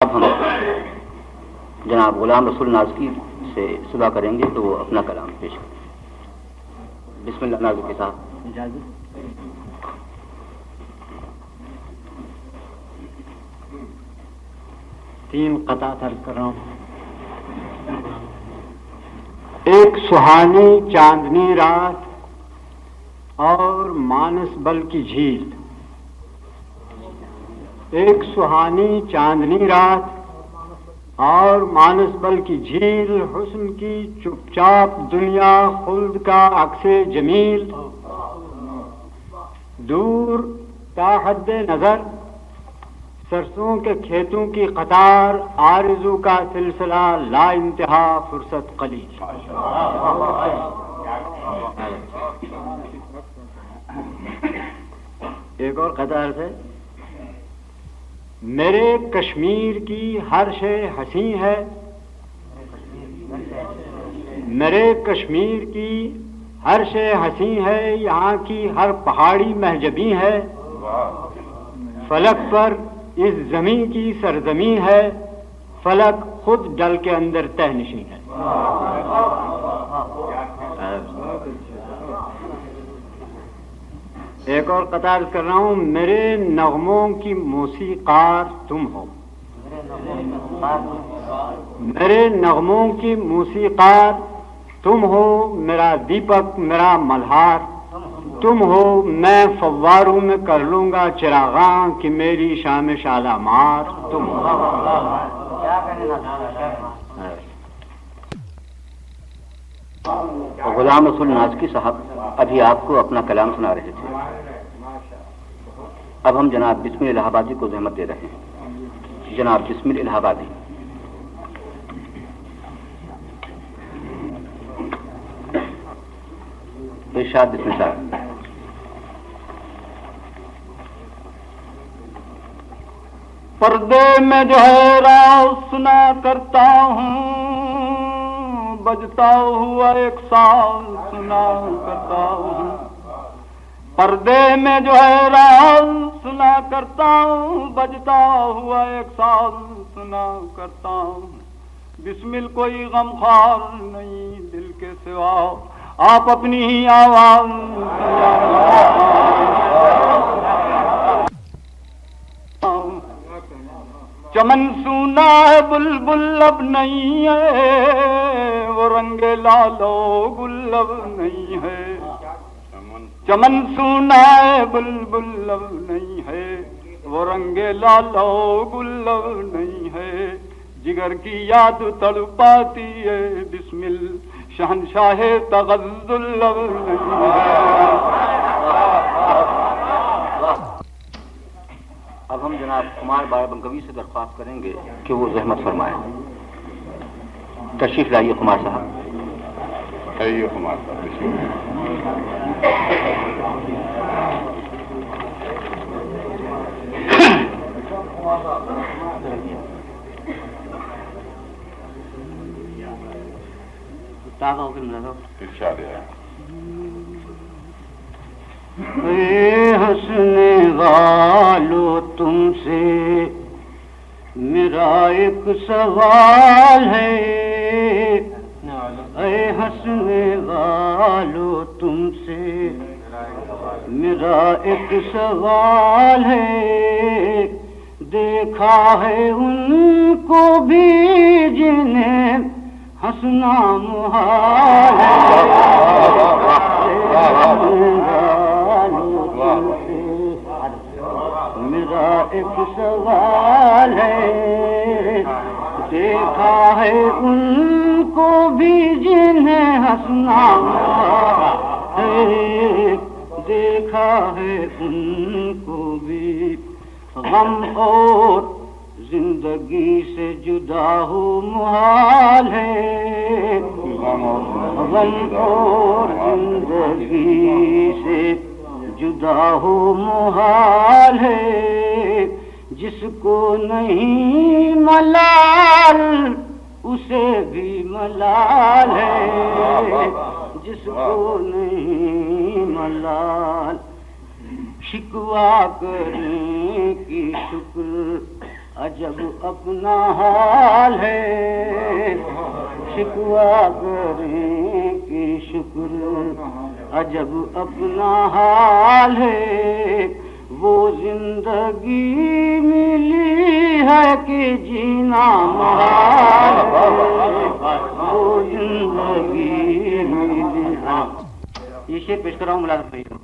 اب ہم جناب غلام رسول نازکی سے صدا کریں گے تو وہ اپنا کلام پیش کریں۔ بسم اللہ نازکی صاحب اجازت۔ تین قطع ترک کر رہا ہوں۔ ایک سہانی چاندنی رات اور مانس بل کی جھیل۔ ایک سہانی چاندنی رات اور مانس بل کی جھیل، حسن کی چپ چاپ دنیا، خلد کا عکس جمیل، دور تا حد نظر سرسوں کے کھیتوں کی قطار، آرزو کا سلسلہ لا انتہا، فرصت قلیل۔ ایک اور قطار سے، میرے کشمیر کی ہر شے حسین ہے، میرے کشمیر کی ہر شے حسین ہے، یہاں کی ہر پہاڑی مہجبی ہے، فلک پر اس زمین کی سرزمین ہے، فلک خود ڈل کے اندر تہ نشین ہے۔ ایک اور قطار کر رہا ہوں، میرے نغموں کی موسیقار تم ہو، میرے نغموں کی موسیقار تم ہو، میرا دیپک میرا ملہار تم ہو، میں فواروں میں کر لوں گا چراغاں کہ میری شام شالامار تم ہو۔ غلام رسول نازکی صاحب ابھی آپ کو اپنا کلام سنا رہے تھے، اب ہم جناب بسم الہ آبادی کو زحمت دے رہے ہیں۔ جناب بسم الہ آبادی۔ ارشاد بسم اللہ۔ پردے میں جو ہے راز سنا کرتا ہوں، بجتا ہوا ایک ساز سنا کرتا ہوں، پردے میں جو ہے راز سنا کرتا ہوں، بجتا ہوا ایک ساز سنا کرتا ہوں، بسمل کوئی غمخوار نہیں دل کے سوا، آپ اپنی ہی آواز چمن سونا ہے بلبل اب نہیں ہے، وہ رنگ لالو گل اب نہیں ہے، چمن سونا ہے بلبل اب نہیں ہے، وہ رنگ لالو گل اب نہیں ہے، جگر کی یاد تڑپاتی ہے، بسمل شہنشاہ تغزل اب نہیں ہے۔ اب ہم جناب کمار بارہ بنکوی سے درخواست کریں گے کہ وہ زحمت فرمائیں۔ تشریف لائیے کمار صاحب۔ آئیے کمار صاحب، بسم ارشاد ہے۔ اے ہنسنے والو تم سے میرا ایک سوال ہے، اے ہنسنے والو تم سے میرا ایک سوال ہے، دیکھا ہے ان کو بھی جنہیں ہنسنا محال میرا ایک سوال ہے، دیکھا ہے ان کو بھی جنہیں ہنسنا ہے، دیکھا ہے ان کو بھی، غم اور زندگی سے جدا ہو محال ہے، غم اور زندگی سے جدا ہو محال ہے، جس کو نہیں ملال اسے بھی ملال ہے، جس کو نہیں ملال، شکوہ کرنے کی شکر عجب اپنا حال ہے شکوہ کریں کہ شکر عجب اپنا حال ہے وہ زندگی ملی ہے کہ جینا محال ہے وہ زندگی ملی ہے. یہ شعر پیش کر رہا ہوں ملازم بھائی کو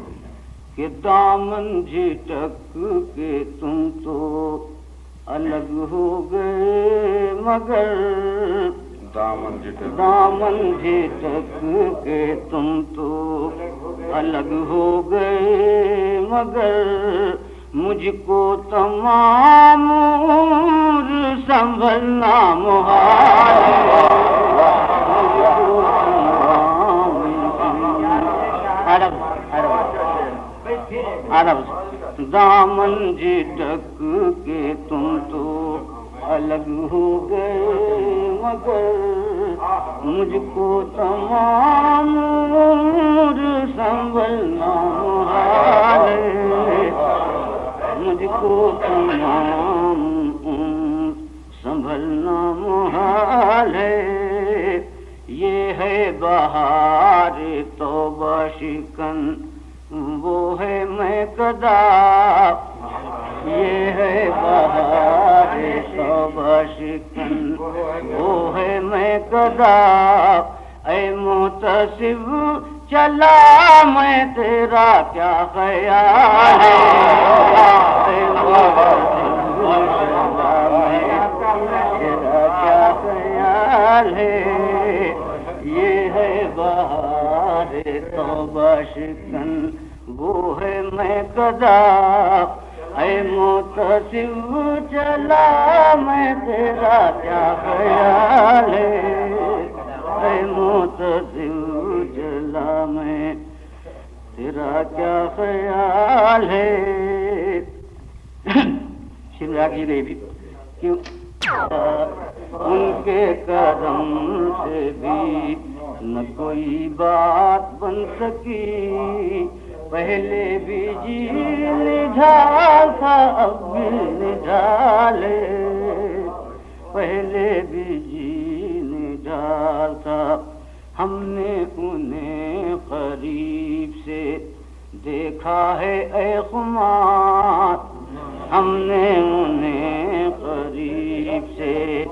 کہ دامن جھٹک کے تم تو الگ ہو گئے مگر دامن جھٹک کے تم تو الگ ہو گئے مگر مجھ کو تمام عمر سنبھلنا محال عرب دامن جھٹک کے تم تو الگ ہو گئے مگر مجھ کو تمام عمر سنبھلنا محال ہے مجھ کو تمام عمر سنبھلنا محال ہے. یہ ہے بہار توبہ شکن وہ ہے میں کدا یہ ہے بہار توبہ شکن وہ ہے میں کدا اے محتسب چلا میں تیرا کیا خیال ہے اے محتسب چلا میں تیرا کیا خیال ہے. یہ ہے بہار توبہ شکن وہ ہے میں کدا اے محتسب چلا میں تیرا کیا خیال ہے اے محتسب چلا میں تیرا کیا خیال ہے. شملہ کی گئی بھی کیوں ان کے کرم سے بھی نہ کوئی بات بن سکی پہلے بھی جی نڈھال تھا اب بھی نڈھال ہے پہلے بھی جی نڈھال تھا. ہم نے انہیں قریب سے دیکھا ہے اے خمار ہم نے انہیں قریب سے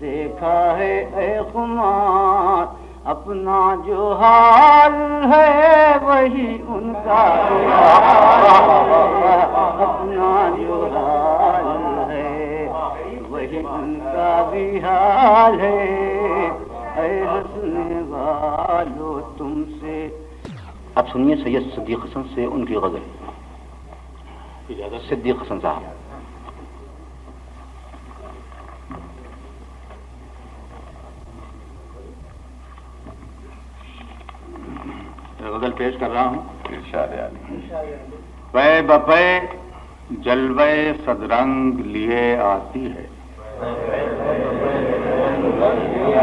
دیکھا ہے اے خمار اپنا جو حال ہے وہی ان کا اپنا جو حال ہے وہی ان کا بھی حال ہے. اے ہنسنے والو تم سے. اب سنیے سید صدیق حسن سے ان کی غزل. صدیق حسن صاحب. غزل پیش کر رہا ہوں. پے بپے جلوے صدرنگ لیے آتی ہے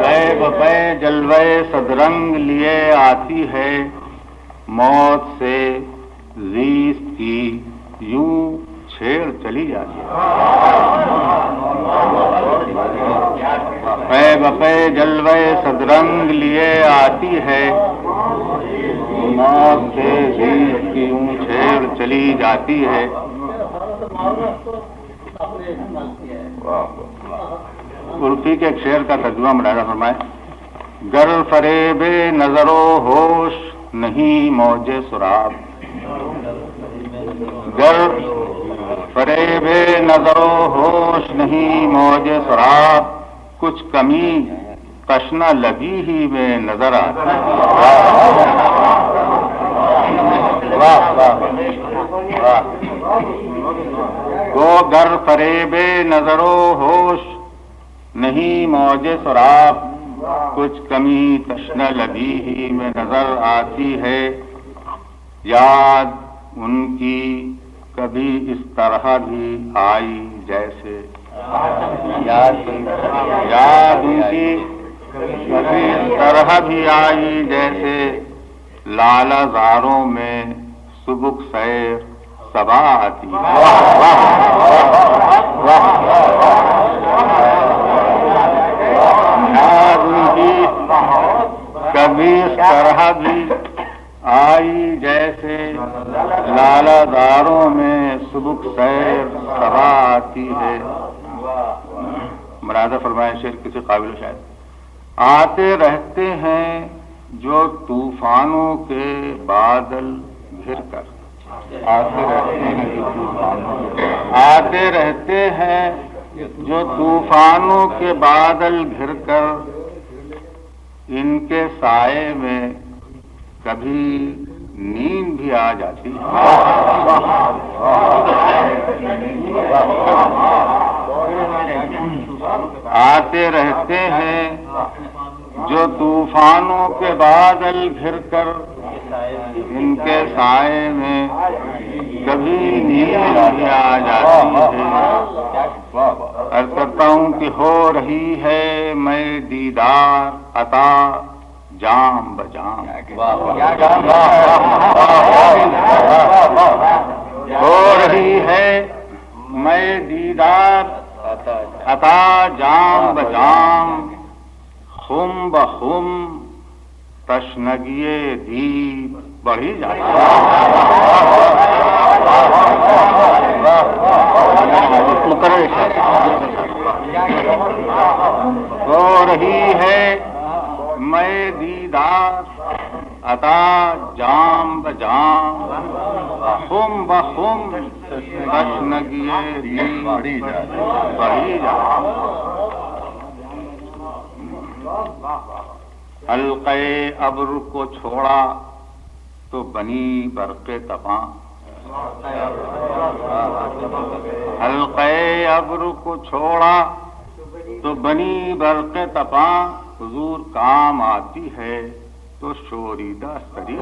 پے بپے جلوے صدرنگ لیے آتی ہے موت سے زیست کی یوں چھیڑ چلی جاتی ہے. پے بپے جلوے صدرنگ لیے آتی ہے موت سے زیست کی یوں چھیڑ چلی جاتی ہے. عرفی کے ایک شعر کا ترجمہ ملاحظہ فرمائے. گر فریب نظر و ہوش نہیں موج سراب گر فریب نظر و ہوش نہیں موج سراب کچھ کمی تشنہ لبی ہی میں نظر آتی گو گر فریب نظر و ہوش نہیں موج سراب کچھ کمی تشنہ لبی ہی میں نظر آتی ہے. یاد ان کی کبھی اس طرح بھی آئی جیسے یاد ان کی کبھی اس طرح بھی آئی جیسے لالہ زاروں میں سبک سیر صبا آتی. طرح بھی آئی جیسے لالہ داروں میں سبک سیر صبا آتی ہے. مرادہ فرمائے شعر کسی قابل شاید. آتے رہتے ہیں جو طوفانوں کے بادل گھر کر. آتے رہتے ہیں جو طوفانوں کے بادل گھر کر. ان کے سائے میں کبھی نیند بھی آ جاتی ہے. آتے رہتے ہیں جو طوفانوں کے بادل گھر کر. ان کے سائے میں کبھی نیند بھی آ جاتی ہے. عرض کرتا ہوں کہ ہو رہی ہے میں دیدار عطا جام بجام. ہو رہی ہے میں دیدار عطا جام بجام. خم بخم تشنگی دید بڑھی جاتی. ہو رہی ہے میں دیدار عطا جام بجام. خم بخم تشنگی دید بڑھی جاتی. حلقے ابر کو چھوڑا تو بنی برق تپاں. حلقے ابر کو چھوڑا تو بنی برق تپاں. حضور کام آتی ہے تو شوریدہ سری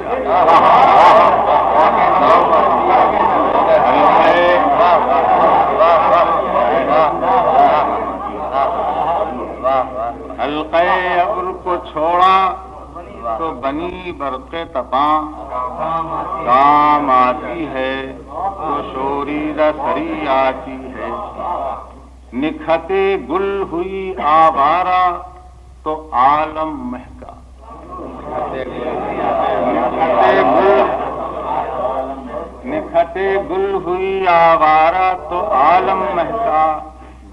حلقے ابر کو چھوڑا تو بنی برق تپاں. کام آتی ہے تو شوریدہ سری آتی ہے. نکھتے گل ہوئی آوارہ تو عالم مہکا. نکھتے گل ہوئی آوارہ تو عالم مہکا.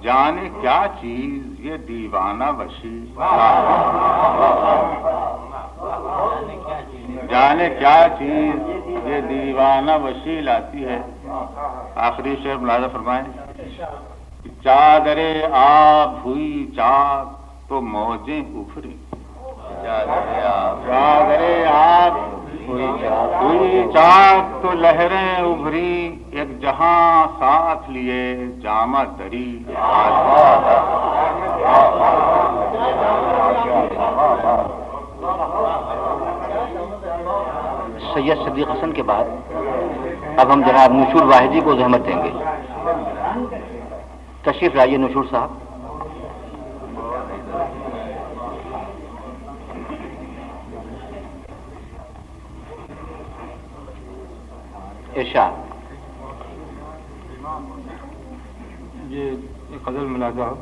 جانے کیا چیز یہ دیوانہ وشی. جانے کیا چیز یہ دیوانہ وشی لاتی ہے. آخری شعر ملاحظہ فرمائیں. چادر آب ہوئی چاک تو موجیں ابھری. چادر آب ہوئی چاک تو لہریں ابھری. ایک جہاں ساتھ لیے جامہ دری. سید صدیق حسن کے بعد اب ہم جناب نشور واحدی کو زحمت دیں گے. تشریف لائیے نشور صاحب. ارشاد. یہ غزل ملا جاؤ.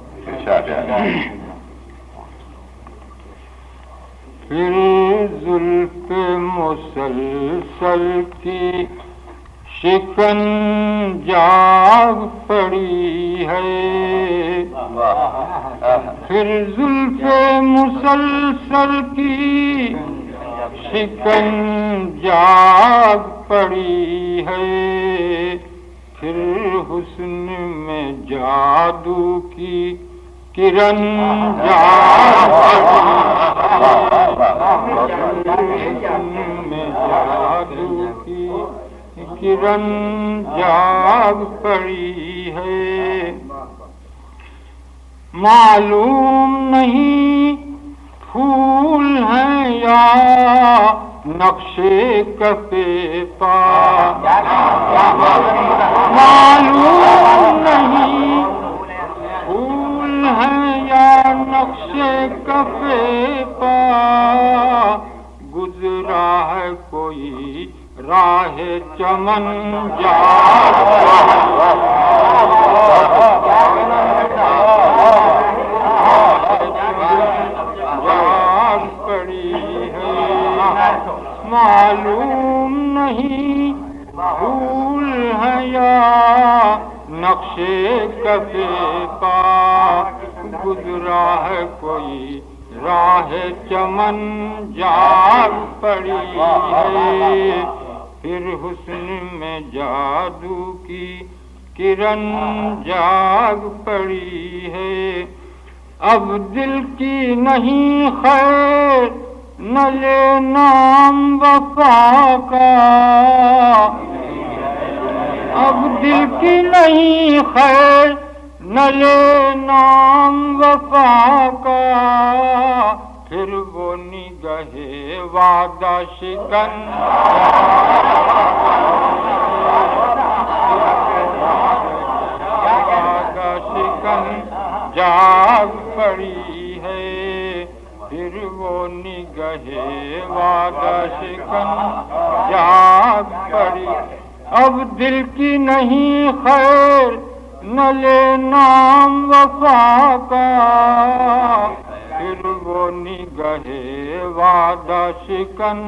پھر زلف مسلسل کی شکن جاگ پڑی ہے. پھر زلف مسلسل کی شکن جاگ پڑی ہے. پھر حسن میں جادو کی کرن جاگ میں جادو کی کرن جاگ پڑی ہے. معلوم نہیں پھول ہیں یا نقشے کفے پا. معلوم نہیں پھول ہیں یا نقشے کفے پا. گزرا ہے کوئی راہ چمن جاگ پڑی ہے. نقشے کفے پا گزرا ہے کوئی راہ چمن جاگ پڑی ہے، پھر حسن میں جادو کی کرن جاگ پڑی ہے، اب دل کی نہیں خیر نہ لے نام وفا کا، اب دل کی نہیں خیر نہ لے نام وفا کا، پھر وہ نگہے وعدہ شکن وعدہ شکن جاگ پڑی ہے، پھر وہ نگہے وعدہ شکن جاگ پڑی، اب دل کی نہیں خیر نہ لے نام وفا کا، پھر وہ نگہے وعدہ شکن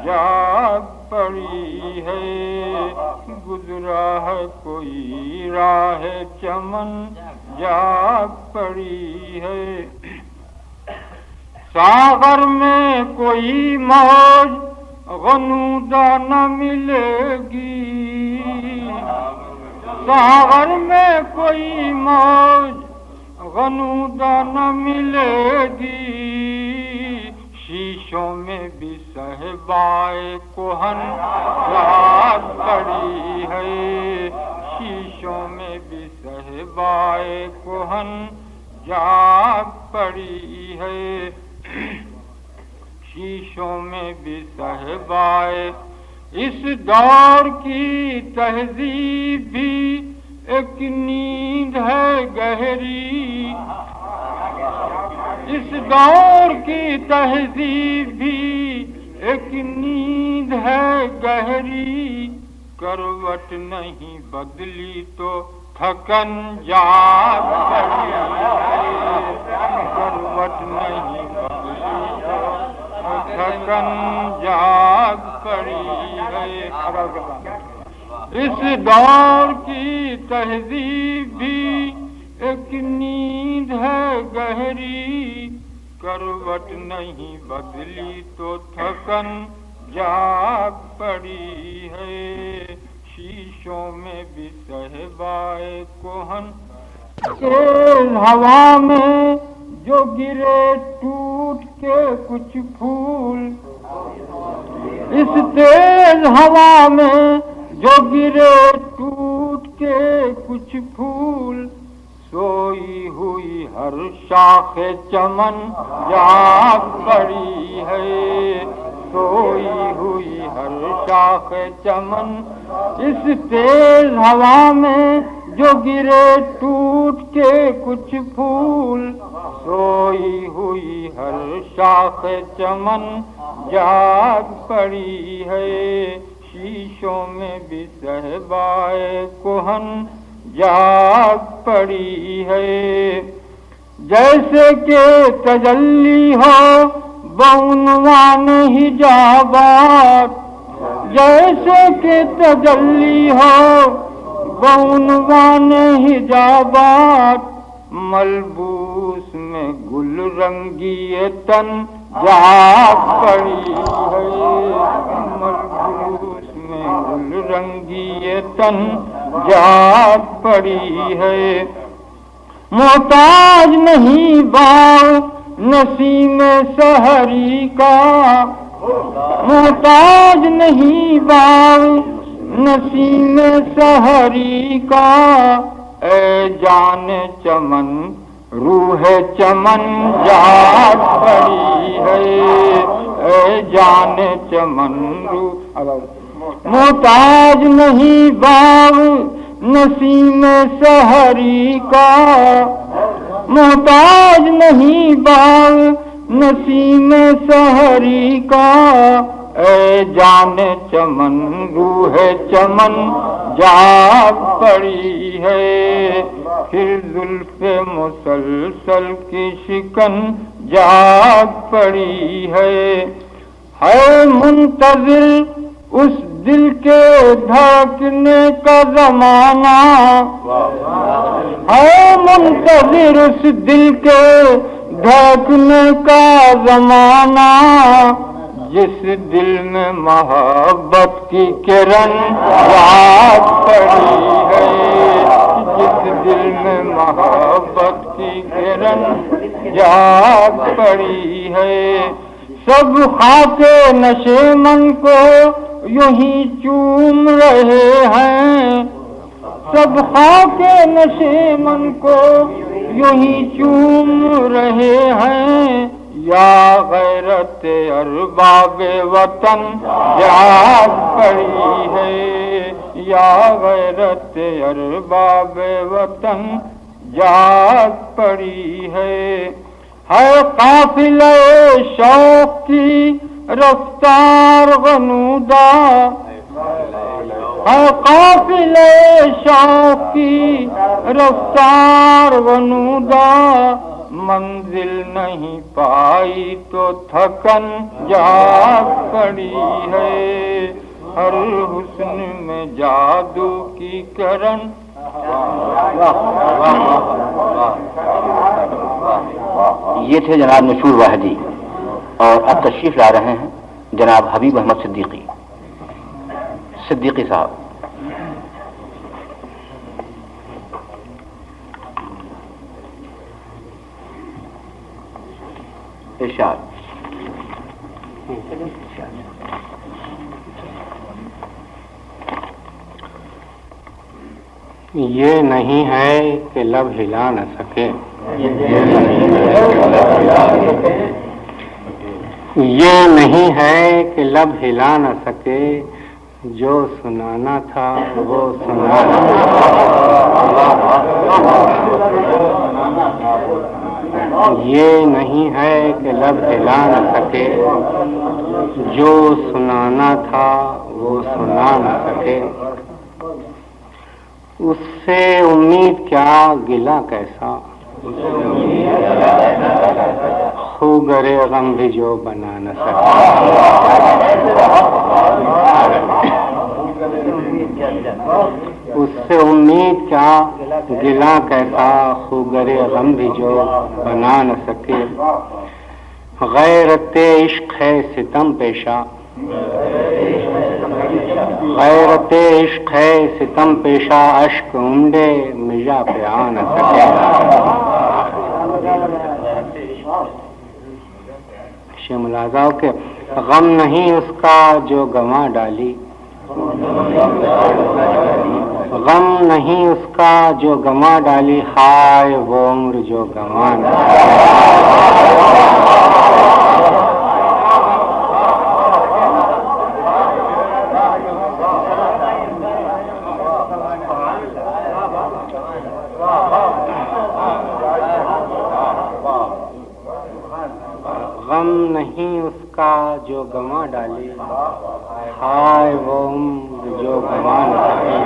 جاگ پڑی ہے، گزرا ہے کوئی راہ چمن جاگ پڑی ہے، ساغر میں کوئی موج غنودہ نہ ملے گی، ساغر میں کوئی موج غنودہ نہ ملے گی، شیشوں میں بھی صہبائے کہن جاگ پڑی ہے، شیشوں میں بھی صہبائے کہن جاگ پڑی ہے، شیشوں میں بھی صہبائے، اس دور کی تہذیب بھی ایک نیند ہے گہری، اس دور کی تہذیب بھی ایک نیند ہے گہری، کروٹ نہیں بدلی تو تھکن جاگ پڑی ہے، کروٹ نہیں بدلی تو تھکن جاگ پڑی ہے، اس دور کی تہذیب بھی ایک نیند ہے گہری، کروٹ نہیں بدلی تو تھکن جاگ پڑی ہے، شیشوں میں بھی صہبائے کہن، تیز ہوا میں جو گرے ٹوٹ کے کچھ پھول، اس تیز ہوا میں جو گرے ٹوٹ کے کچھ پھول، سوئی ہوئی ہر شاخ چمن جاگ پڑی ہے، سوئی ہوئی ہر شاخ چمن، اس تیز ہوا میں جو گرے ٹوٹ کے کچھ پھول، سوئی ہوئی ہر شاخ چمن جاگ پڑی ہے، شیشوں میں بھی صہبائے کہن جاگ پڑی ہے، جیسے کہ تجلی ہو بعنوان حجابات، جیسے کہ تجلی ہو بعنوان حجابات، ملبوس میں گل رنگی تن جاگ پڑی ہے، ملبوس میں گل رنگی تن جاگ پڑی ہے، محتاج نہیں باغ نسیم سحری کا، محتاج نہیں باغ نسیم سحری کا، اے جان چمن روح چمن جاگ پڑی ہے، اے جان چمن روح، محتاج نہیں باغ نسیم سحری کا، محتاج نہیں باغ نسیم سحری کا، اے جان چمن روح چمن جاگ پڑی ہے، پھر زلف مسلسل کی شکن جاگ پڑی ہے منتظر اس دل کے دھڑکنے کا زمانہ ہے، منتظر اس دل کے دھڑکنے کا زمانہ، جس دل میں محبت کی کرن جاگ پڑی ہے، جس دل میں محبت کی کرن جاگ پڑی ہے، سب خاک نشے من کو یوں ہی چوم رہے ہیں، سب خاک نشے من کو یوں ہی چوم رہے ہیں، یا غیرت ارباب وطن جاگ پڑی ہے، یا غیرت ارباب وطن جاگ پڑی ہے قافلہ شوق کی رفتار غنودہ، ہے قافلہ شوق کی رفتار غنودہ، منزل نہیں پائی تو تھکن جاگ پڑی ہے، ہر حسن میں جادو کی کرن۔ یہ تھے جناب نشور واحدی، اور اب تشریف لا رہے ہیں جناب حبیب احمد صدیقی صاحب۔ ارشاد۔ یہ نہیں ہے کہ لب ہلا نہ سکے، یہ نہیں ہے کہ لب ہلا نہ سکے، جو سنانا تھا وہ سنانا، یہ نہیں ہے کہ لب ہلا نہ سکے، جو سنانا تھا وہ سنا نہ سکے، اس سے امید کیا گلہ کیسا، خوگرے غم بھی جو بنا نہ سکے، اس سے امید کیا گلہ کیسا، خوگرے غم بھی جو بنا نہ سکے، غیرت عشق ہے ستم پیشہ، غیرت عشق ہے ستم پیشہ، اشک امڈے مجا پہ آ نہ سکے، ملازاؤ کے غم نہیں اس کا جو گنوا ڈالی، غم نہیں اس کا جو گنوا ڈالی، ہائے وہ عمر جو گنوا نہ غم نہیں اس کا جو گنوا ڈالی، ہائے وہ عمر جو گنوا نہ سکے،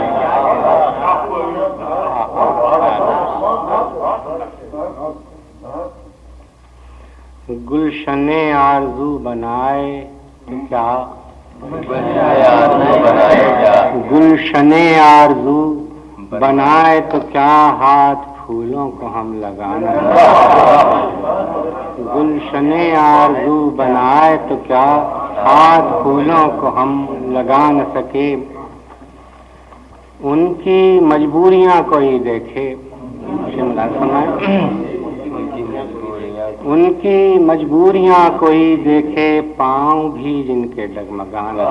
گلشن آرزو بنائے تو کیا، گلشن آرزو بنائے تو کیا، ہاتھ پھولوں کو ہم لگانا، گلشن آرزو بنائے تو کیا، ہاتھ پھولوں کو ہم لگا نہ سکے، ان کی مجبوریاں کوئی دیکھے، ان کی مجبوریاں کوئی دیکھے، پاؤں بھی جن کے ڈگمگانا،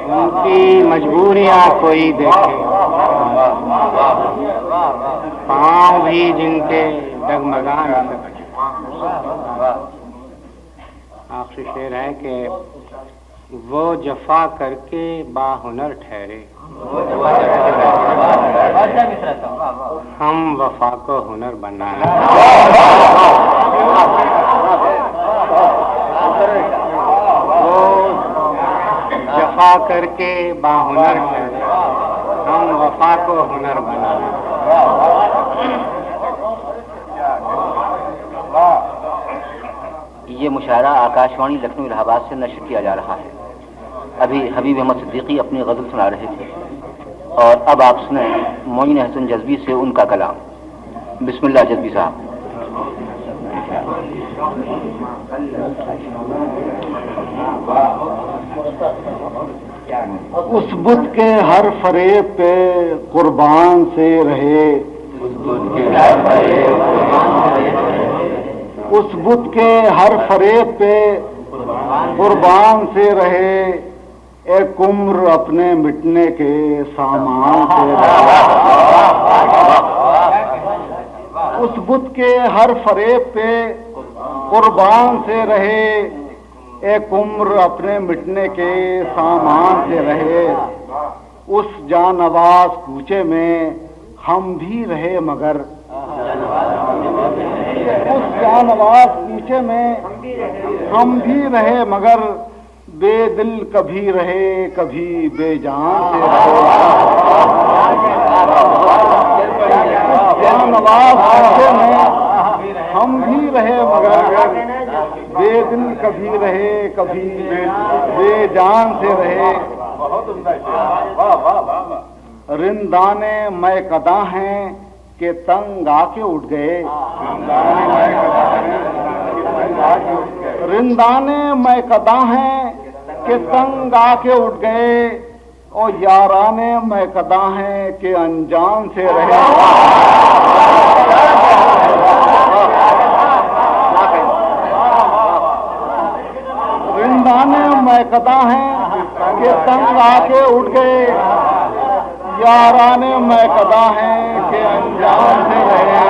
ان کی مجبوریاں کوئی دیکھے، پاؤں بھی جن کے ڈگمگانا۔ آخری شعر ہے کہ وہ جفا کر کے باہنر ٹھہرے، ہم وفا کو ہنر بنائیں، وہ جفا کر کے باہنر ٹھہرے، ہم وفا کو ہنر بنائیں۔ یہ مشاعرہ آکاشوانی لکھنؤ الہ آباد سے نشر کیا جا رہا ہے. ابھی حبیب احمد صدیقی اپنی غزل سنا رہے تھے اور اب آپ سنیں معین حسن جذبی سے ان کا کلام. بسم اللہ جذبی صاحب. اس بت کے ہر فریب پہ قربان سے رہے، اس بت کے ہر فریب پہ قربان سے رہے، اے کمر اپنے مٹنے کے سامان سے رہے. اس بت کے ہر فریب پہ قربان سے رہے، اے کمر اپنے مٹنے کے سامان سے رہے. اس جان نواز کوچے میں ہم بھی رہے مگر، اس جان نواز کوچے میں ہم بھی رہے مگر، بے دل کبھی رہے کبھی بے جان سے رہے. جان نواز کوچے میں ہم بھی رہے مگر، بے دل کبھی رہے کبھی بے جان سے رہے. رندانے میں قدا ہیں کہ تنگ آ کے اٹھ گئے، رندانے میں قدا ہیں کہ تنگ آ کے اٹھ گئے، اور یارانے میں قدا ہیں کہ انجان سے رہے. رندانے میں قدا ہیں کہ تنگ آ کے اٹھ گئے، یارانے میں قدا ہیں کہ انجان سے رہے.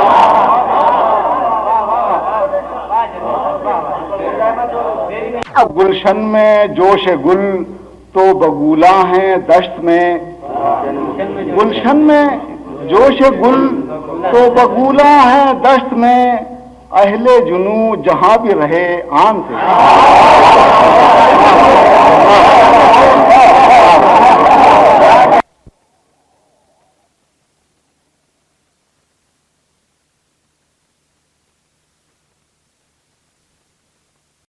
گلشن میں جوش گل تو بگولا ہیں دشت میں، گلشن میں جوش گل تو بگولا ہیں دشت میں، اہل جنوں جہاں بھی رہے آن سے.